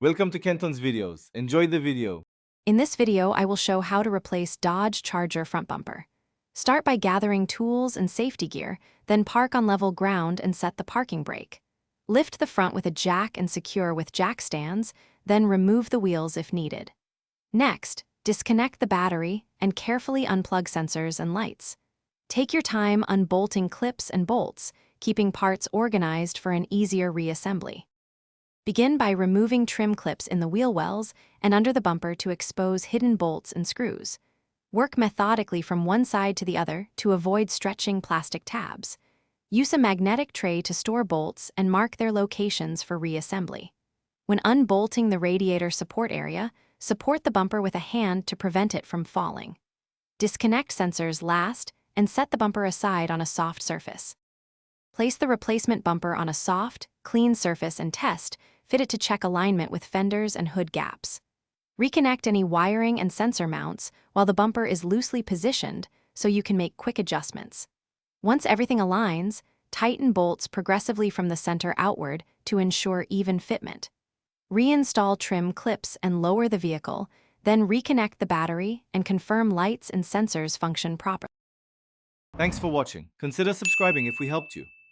Welcome to Kenton's videos. Enjoy the video. In this video, I will show how to replace Dodge Charger front bumper. Start by gathering tools and safety gear, then park on level ground and set the parking brake. Lift the front with a jack and secure with jack stands, then remove the wheels if needed. Next, disconnect the battery and carefully unplug sensors and lights. Take your time unbolting clips and bolts, keeping parts organized for an easier reassembly. Begin by removing trim clips in the wheel wells and under the bumper to expose hidden bolts and screws. Work methodically from one side to the other to avoid stretching plastic tabs. Use a magnetic tray to store bolts and mark their locations for reassembly. When unbolting the radiator support area, support the bumper with a hand to prevent it from falling. Disconnect sensors last and set the bumper aside on a soft surface. Place the replacement bumper on a soft, clean surface and test, fit it to check alignment with fenders and hood gaps. Reconnect any wiring and sensor mounts while the bumper is loosely positioned so you can make quick adjustments. Once everything aligns, tighten bolts progressively from the center outward to ensure even fitment. Reinstall trim clips and lower the vehicle, then reconnect the battery and confirm lights and sensors function properly. Thanks for watching. Consider subscribing if we helped you.